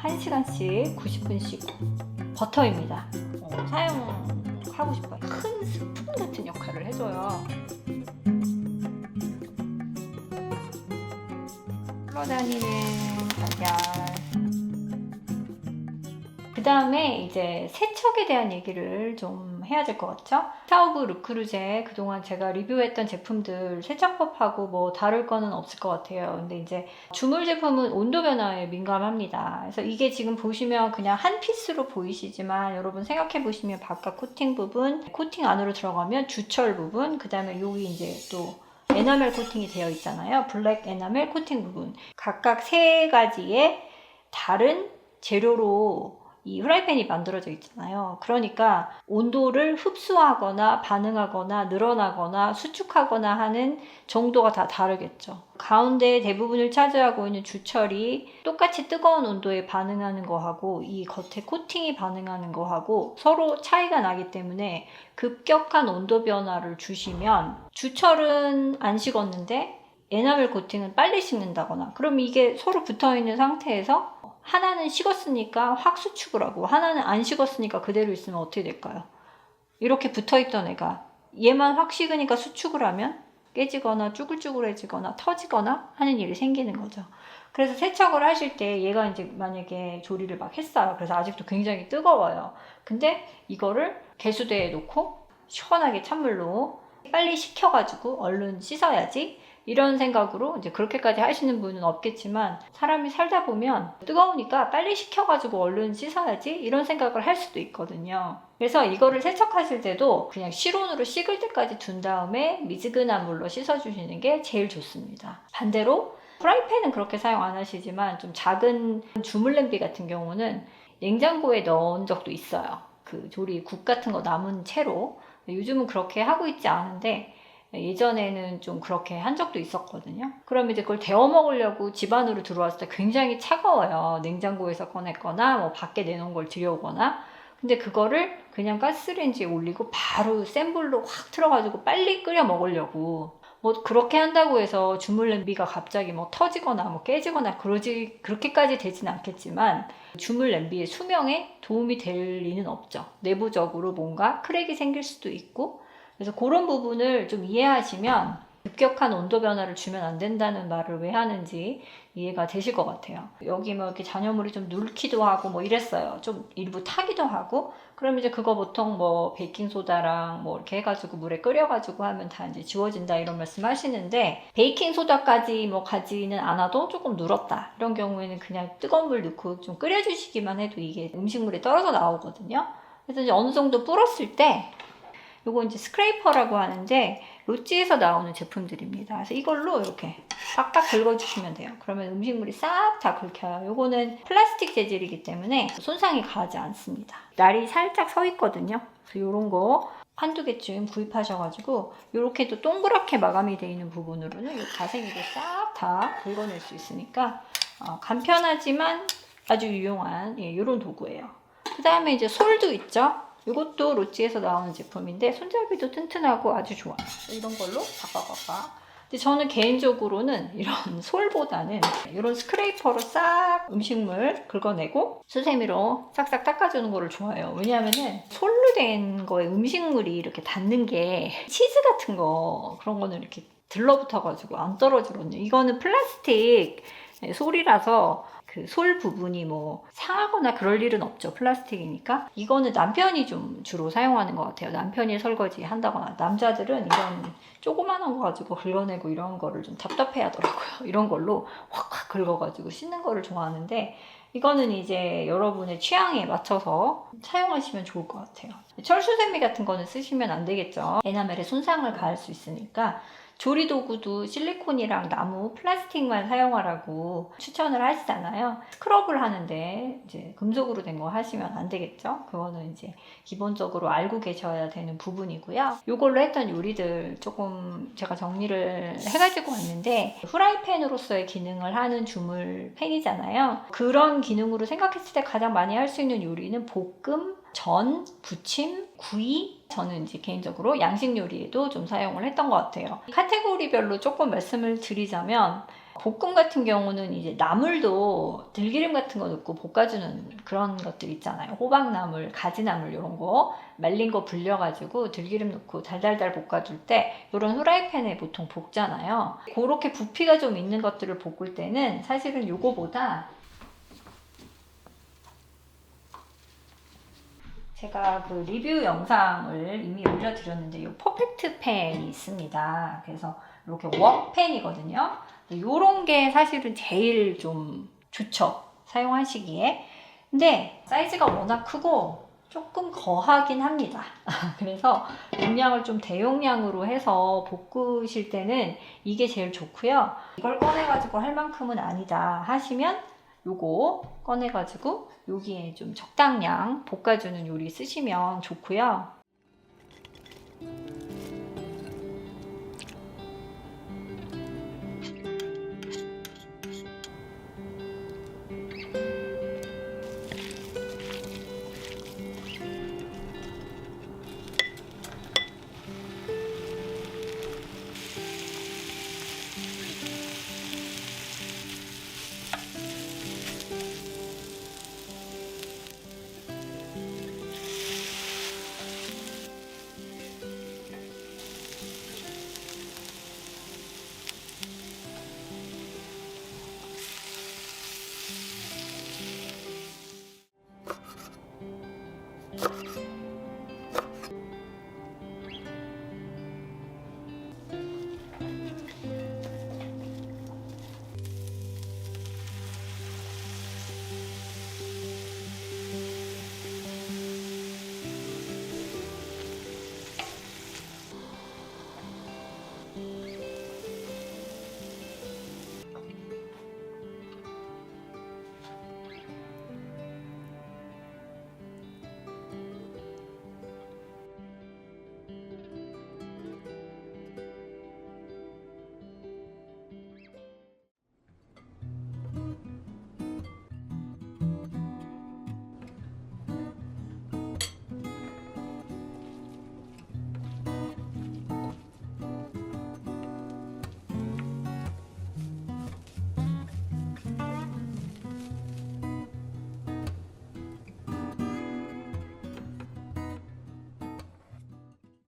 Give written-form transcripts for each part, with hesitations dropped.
1시간씩 90분씩 버터입니다. 사용하고 싶어요. 큰 스푼 같은 역할을 해줘요. 흘러다니는 달걀. 그 다음에 이제 세척에 대한 얘기를 좀 해야 될 것 같죠? 샤오브 르크루제 그동안 제가 리뷰했던 제품들 세척법하고 뭐 다를 거는 없을 것 같아요. 근데 이제 주물 제품은 온도 변화에 민감합니다. 그래서 이게 지금 보시면 그냥 한 피스로 보이시지만 여러분 생각해 보시면 바깥 코팅 부분, 코팅 안으로 들어가면 주철 부분, 그 다음에 여기 이제 또 에나멜 코팅이 되어 있잖아요. 블랙 에나멜 코팅 부분. 각각 3가지의 다른 재료로 이 프라이팬이 만들어져 있잖아요. 그러니까 온도를 흡수하거나 반응하거나 늘어나거나 수축하거나 하는 정도가 다 다르겠죠. 가운데 대부분을 차지하고 있는 주철이 똑같이 뜨거운 온도에 반응하는 거하고 이 겉에 코팅이 반응하는 거하고 서로 차이가 나기 때문에 급격한 온도 변화를 주시면 주철은 안 식었는데 에나멜 코팅은 빨리 식는다거나 그럼 이게 서로 붙어있는 상태에서 하나는 식었으니까 확 수축을 하고 하나는 안 식었으니까 그대로 있으면 어떻게 될까요? 이렇게 붙어있던 애가 얘만 확 식으니까 수축을 하면 깨지거나 쭈글쭈글해지거나 터지거나 하는 일이 생기는 거죠. 그래서 세척을 하실 때 얘가 이제 만약에 조리를 막 했어요. 그래서 아직도 굉장히 뜨거워요. 근데 이거를 개수대에 놓고 시원하게 찬물로 빨리 식혀가지고 얼른 씻어야지 이런 생각으로 이제 그렇게까지 하시는 분은 없겠지만 사람이 살다 보면 뜨거우니까 빨리 식혀가지고 얼른 씻어야지 이런 생각을 할 수도 있거든요. 그래서 이거를 세척하실 때도 그냥 실온으로 식을 때까지 둔 다음에 미지근한 물로 씻어주시는 게 제일 좋습니다. 반대로 프라이팬은 그렇게 사용 안 하시지만 좀 작은 주물 냄비 같은 경우는 냉장고에 넣은 적도 있어요. 그 조리 국 같은 거 남은 채로. 요즘은 그렇게 하고 있지 않은데 예전에는 좀 그렇게 한 적도 있었거든요. 그럼 이제 그걸 데워 먹으려고 집 안으로 들어왔을 때 굉장히 차가워요. 냉장고에서 꺼냈거나 뭐 밖에 내놓은 걸 들여오거나. 근데 그거를 그냥 가스레인지에 올리고 바로 센 불로 확 틀어가지고 빨리 끓여 먹으려고 뭐 그렇게 한다고 해서 주물 냄비가 갑자기 뭐 터지거나 뭐 깨지거나 그렇게까지 되진 않겠지만 주물 냄비의 수명에 도움이 될 리는 없죠. 내부적으로 뭔가 크랙이 생길 수도 있고 그래서 그런 부분을 좀 이해하시면 급격한 온도 변화를 주면 안 된다는 말을 왜 하는지 이해가 되실 것 같아요. 여기 뭐 이렇게 잔여물이 좀 눌기도 하고 뭐 이랬어요. 좀 일부 타기도 하고 그럼 이제 그거 보통 뭐 베이킹소다랑 뭐 이렇게 해가지고 물에 끓여가지고 하면 다 이제 지워진다 이런 말씀 하시는데 베이킹소다까지 뭐 가지는 않아도 조금 눌었다 이런 경우에는 그냥 뜨거운 물 넣고 좀 끓여주시기만 해도 이게 음식물에 떨어져 나오거든요. 그래서 이제 어느 정도 불었을 때 요거 이제 스크레이퍼라고 하는데 로찌에서 나오는 제품들입니다. 그래서 이걸로 이렇게 빡빡 긁어주시면 돼요. 그러면 음식물이 싹 다 긁혀요. 요거는 플라스틱 재질이기 때문에 손상이 가지 않습니다. 날이 살짝 서 있거든요. 그래서 요런 거 한두 개쯤 구입하셔가지고 요렇게 또 동그랗게 마감이 되어 있는 부분으로는 요 가생이도 싹 다 긁어낼 수 있으니까 간편하지만 아주 유용한 요런 도구예요. 그 다음에 이제 솔도 있죠. 이것도 로찌에서 나오는 제품인데 손잡이도 튼튼하고 아주 좋아요. 이런 걸로 바꿔. 근데 저는 개인적으로는 이런 솔보다는 이런 스크레이퍼로 싹 음식물 긁어내고 수세미로 싹싹 닦아주는 거를 좋아해요. 왜냐하면은 솔로 된 거에 음식물이 이렇게 닿는 게 치즈 같은 거 그런 거는 이렇게 들러붙어가지고 안 떨어지거든요. 이거는 플라스틱 솔이라서 그 솔 부분이 뭐 상하거나 그럴 일은 없죠. 플라스틱이니까. 이거는 남편이 좀 주로 사용하는 것 같아요. 남편이 설거지 한다거나. 남자들은 이런 조그만한 거 가지고 긁어내고 이런 거를 좀 답답해 하더라고요. 이런 걸로 확확 긁어가지고 씻는 거를 좋아하는데 이거는 이제 여러분의 취향에 맞춰서 사용하시면 좋을 것 같아요. 철수세미 같은 거는 쓰시면 안 되겠죠. 에나멜에 손상을 가할 수 있으니까 조리도구도 실리콘이랑 나무, 플라스틱만 사용하라고 추천을 하시잖아요. 스크럽을 하는데 이제 금속으로 된 거 하시면 안 되겠죠? 그거는 이제 기본적으로 알고 계셔야 되는 부분이고요. 이걸로 했던 요리들 조금 제가 정리를 해가지고 왔는데 후라이팬으로서의 기능을 하는 주물팬이잖아요. 그런 기능으로 생각했을 때 가장 많이 할 수 있는 요리는 볶음, 전, 부침, 구이 저는 이제 개인적으로 양식 요리에도 좀 사용을 했던 것 같아요. 카테고리별로 조금 말씀을 드리자면 볶음 같은 경우는 이제 나물도 들기름 같은 거 넣고 볶아주는 그런 것들 있잖아요. 호박나물, 가지나물 이런 거 말린 거 불려가지고 들기름 넣고 달달달 볶아줄 때 이런 후라이팬에 보통 볶잖아요. 그렇게 부피가 좀 있는 것들을 볶을 때는 사실은 요거보다 제가 그 리뷰 영상을 이미 올려드렸는데 이 퍼펙트 팬이 있습니다. 그래서 이렇게 웍팬이거든요. 요런 게 사실은 제일 좀 좋죠, 사용하시기에. 근데 사이즈가 워낙 크고 조금 거하긴 합니다. 그래서 용량을 좀 대용량으로 해서 볶으실 때는 이게 제일 좋고요. 이걸 꺼내가지고 할 만큼은 아니다 하시면 요거 꺼내가지고 여기에 좀 적당량 볶아주는 요리 쓰시면 좋고요.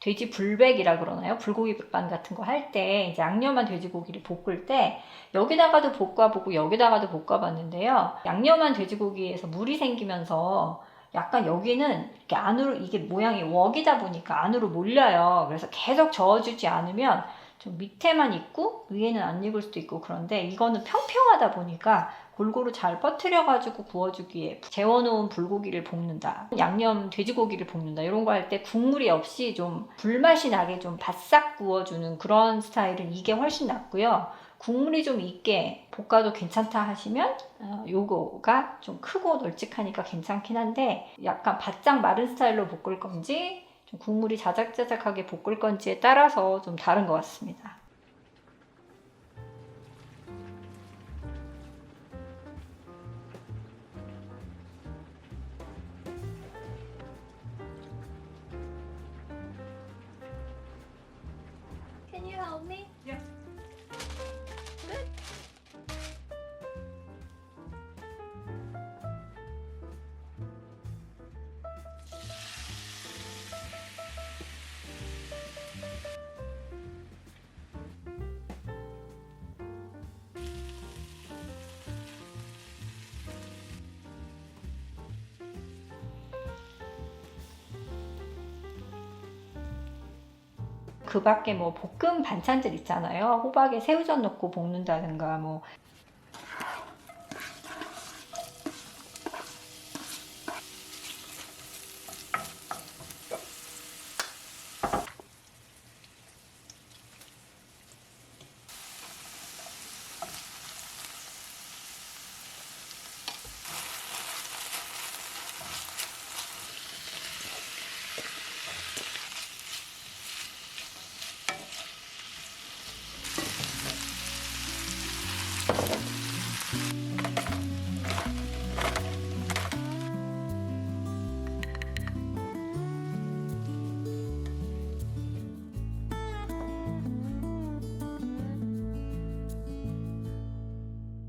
돼지 불백이라 그러나요? 불고기 백반 같은 거 할 때 이제 양념한 돼지고기를 볶을 때 여기다가도 볶아보고 여기다가도 볶아봤는데요. 양념한 돼지고기에서 물이 생기면서 약간 여기는 이렇게 안으로, 이게 모양이 웍이다 보니까 안으로 몰려요. 그래서 계속 저어주지 않으면 좀 밑에만 익고 위에는 안 익을 수도 있고, 그런데 이거는 평평하다 보니까 골고루 잘 퍼뜨려가지고 구워주기에 재워놓은 불고기를 볶는다, 양념 돼지고기를 볶는다, 이런 거 할 때 국물이 없이 좀 불맛이 나게 좀 바싹 구워주는 그런 스타일은 이게 훨씬 낫고요. 국물이 좀 있게 볶아도 괜찮다 하시면 요거가 좀 크고 널찍하니까 괜찮긴 한데, 약간 바짝 마른 스타일로 볶을 건지 좀 국물이 자작자작하게 볶을 건지에 따라서 좀 다른 것 같습니다. Can you help me? Yes. Good. 그 밖에 뭐 볶음 반찬들 있잖아요. 호박에 새우젓 넣고 볶는다든가 뭐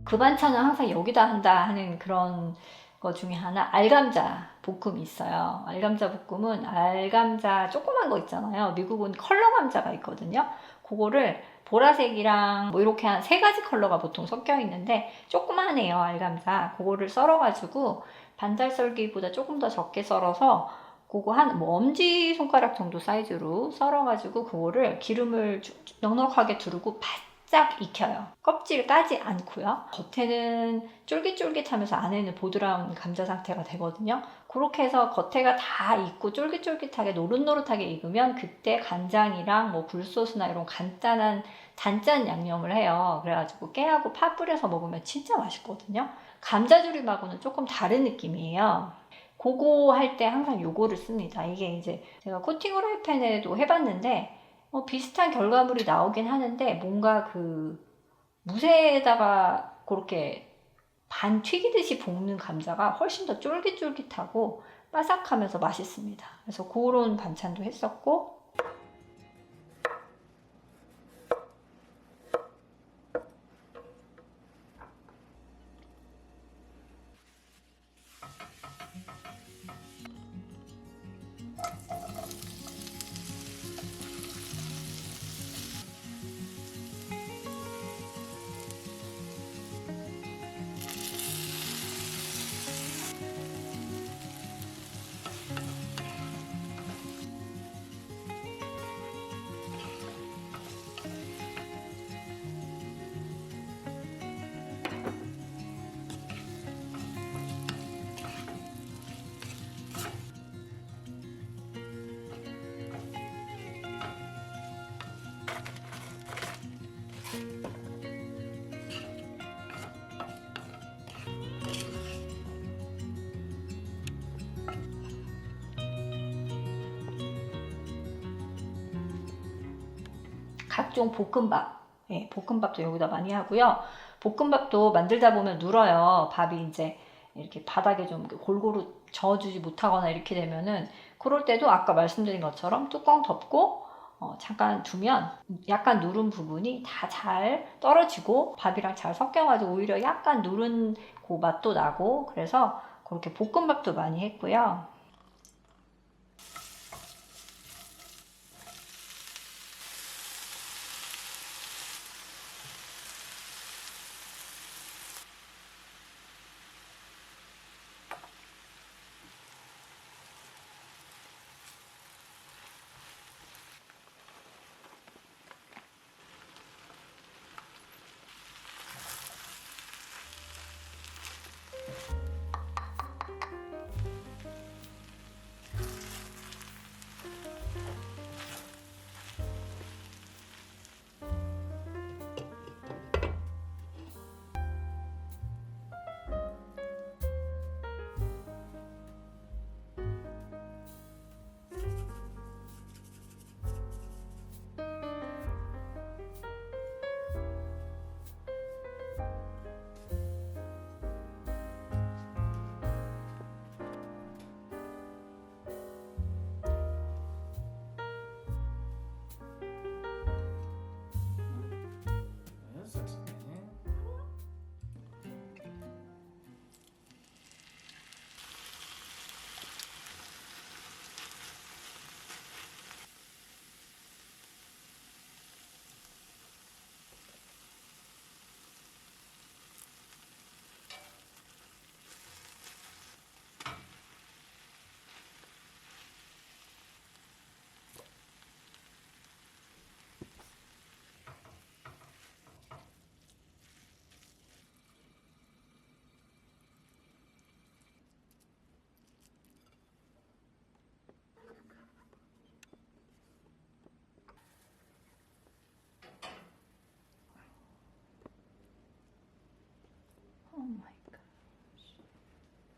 그 반찬은 항상 여기다 한다 하는 그런 거 중에 하나, 알감자 볶음이 있어요. 알감자 볶음은 알감자 조그만 거 있잖아요. 미국은 컬러 감자가 있거든요. 그거를 보라색이랑 뭐 이렇게 한 세 가지 컬러가 보통 섞여 있는데 조그만해요, 알감자. 그거를 썰어가지고 반달 썰기보다 조금 더 적게 썰어서 그거 한 뭐 엄지 손가락 정도 사이즈로 썰어가지고 그거를 기름을 넉넉하게 두르고 바짝 익혀요. 껍질 까지 않고요. 겉에는 쫄깃쫄깃하면서 안에는 보드라운 감자 상태가 되거든요. 그렇게 해서 겉에가 다 익고 쫄깃쫄깃하게 노릇노릇하게 익으면 그때 간장이랑 뭐 굴소스나 이런 간단한 단짠 양념을 해요. 그래가지고 깨하고 파 뿌려서 먹으면 진짜 맛있거든요. 감자조림하고는 조금 다른 느낌이에요. 그거 할 때 항상 요거를 씁니다. 이게 이제 제가 코팅 후라이팬에도 해봤는데 비슷한 결과물이 나오긴 하는데 뭔가 그 무쇠에다가 그렇게 반 튀기듯이 볶는 감자가 훨씬 더 쫄깃쫄깃하고 바삭하면서 맛있습니다. 그래서 그런 반찬도 했었고, 각종 볶음밥, 예, 볶음밥도 여기다 많이 하고요. 볶음밥도 만들다 보면 눌어요. 밥이 이제 이렇게 바닥에 좀 골고루 저어주지 못하거나 이렇게 되면은 그럴 때도 아까 말씀드린 것처럼 뚜껑 덮고 잠깐 두면 약간 누른 부분이 다 잘 떨어지고 밥이랑 잘 섞여가지고 오히려 약간 누른 그 맛도 나고, 그래서 그렇게 볶음밥도 많이 했고요.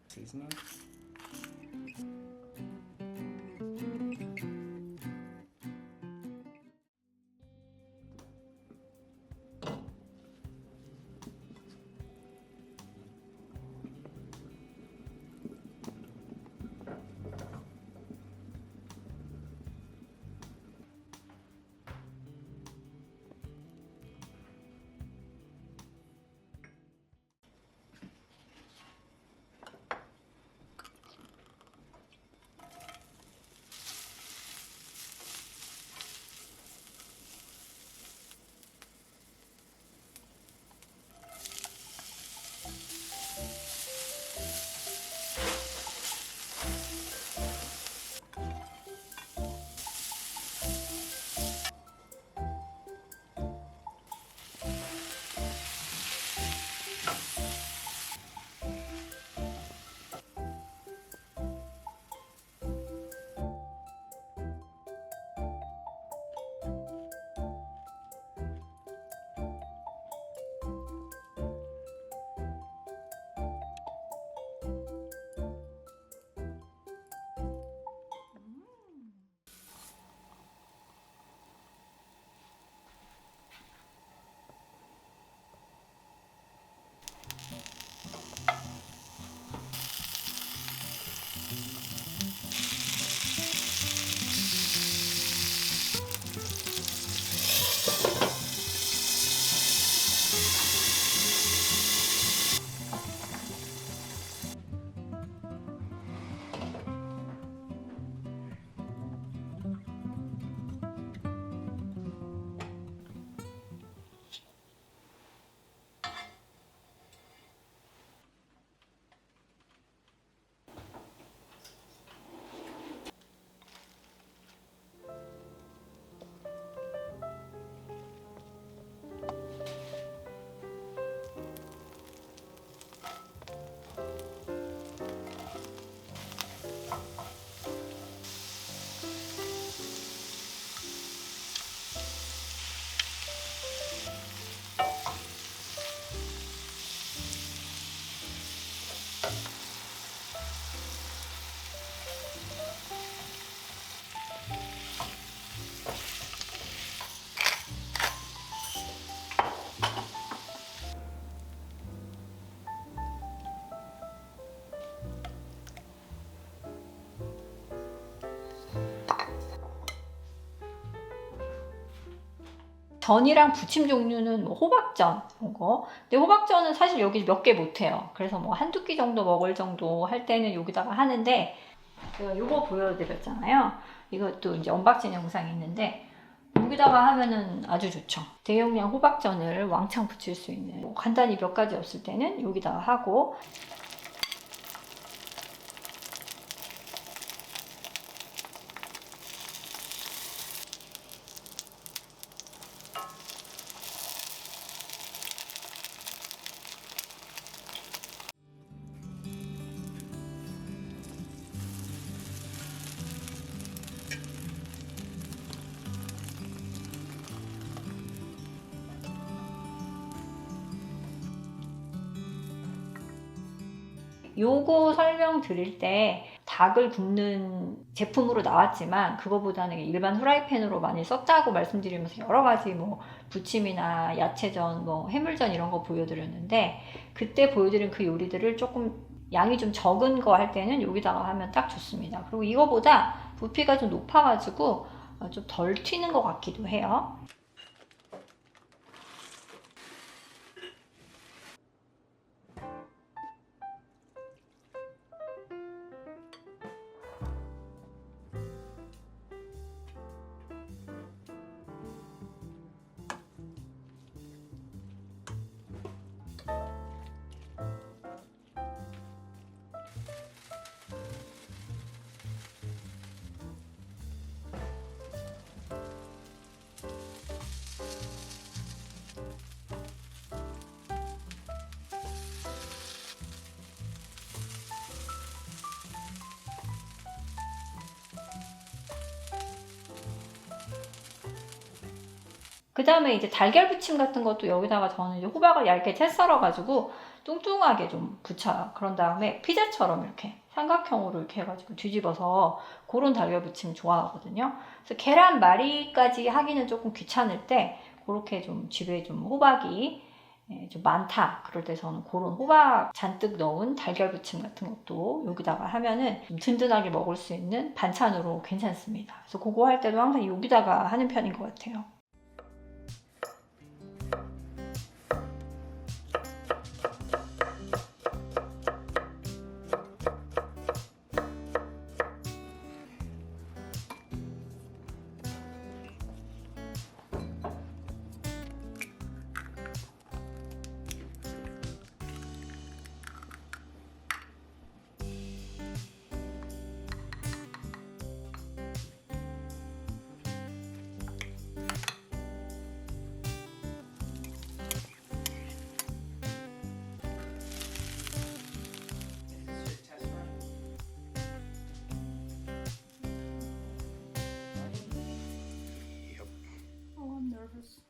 Seasoning. 전이랑 부침 종류는 뭐 호박전 이런 거. 근데 호박전은 사실 여기 몇 개 못해요. 그래서 뭐 한두 끼 정도 먹을 정도 할 때는 여기다가 하는데, 제가 이거 보여드렸잖아요. 이것도 이제 언박싱 영상이 있는데 여기다가 하면은 아주 좋죠. 대용량 호박전을 왕창 부칠 수 있는, 뭐 간단히 몇 가지 없을 때는 여기다가 하고. 요거 설명드릴 때 닭을 굽는 제품으로 나왔지만 그거보다는 일반 후라이팬으로 많이 썼다고 말씀드리면서 여러 가지 뭐 부침이나 야채전, 뭐 해물전 이런 거 보여드렸는데, 그때 보여드린 그 요리들을 조금 양이 좀 적은 거 할 때는 여기다가 하면 딱 좋습니다. 그리고 이거보다 부피가 좀 높아가지고 좀 덜 튀는 것 같기도 해요. 그 다음에 이제 달걀 부침 같은 것도 여기다가 저는 이제 호박을 얇게 채 썰어가지고 뚱뚱하게 좀 붙여요. 그런 다음에 피자처럼 이렇게 삼각형으로 이렇게 해가지고 뒤집어서 그런 달걀 부침 좋아하거든요. 그래서 계란말이까지 하기는 조금 귀찮을 때 그렇게 좀 집에 좀 호박이 좀 많다 그럴 때 저는 그런 호박 잔뜩 넣은 달걀 부침 같은 것도 여기다가 하면은 좀 든든하게 먹을 수 있는 반찬으로 괜찮습니다. 그래서 그거 할 때도 항상 여기다가 하는 편인 것 같아요.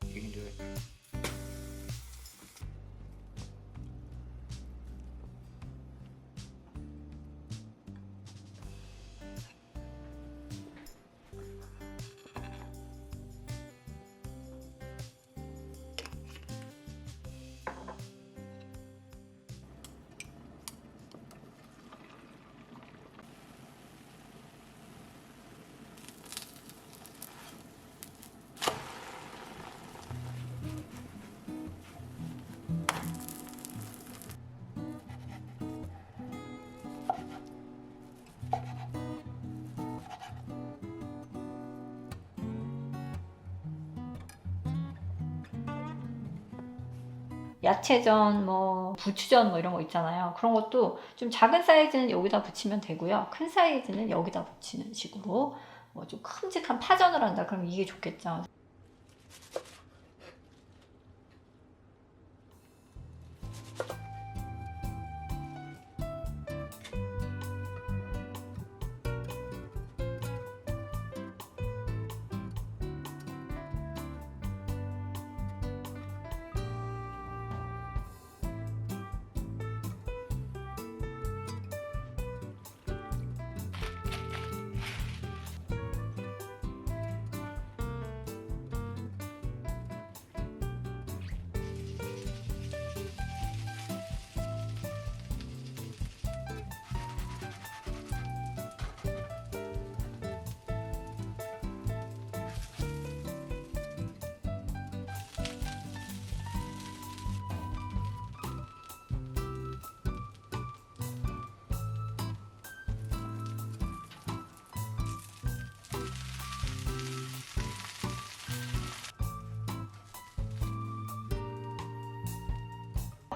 You can do it. 야채전, 뭐 부추전 뭐 이런 거 있잖아요. 그런 것도 좀 작은 사이즈는 여기다 붙이면 되고요. 큰 사이즈는 여기다 붙이는 식으로 뭐 좀 큼직한 파전을 한다 그러면 이게 좋겠죠.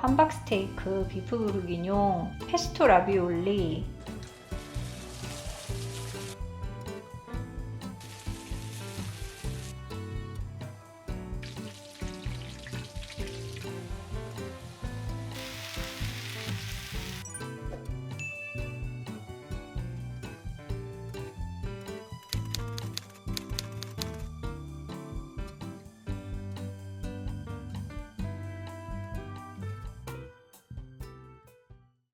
함박 스테이크, 비프 부르기뇽, 페스토 라비올리,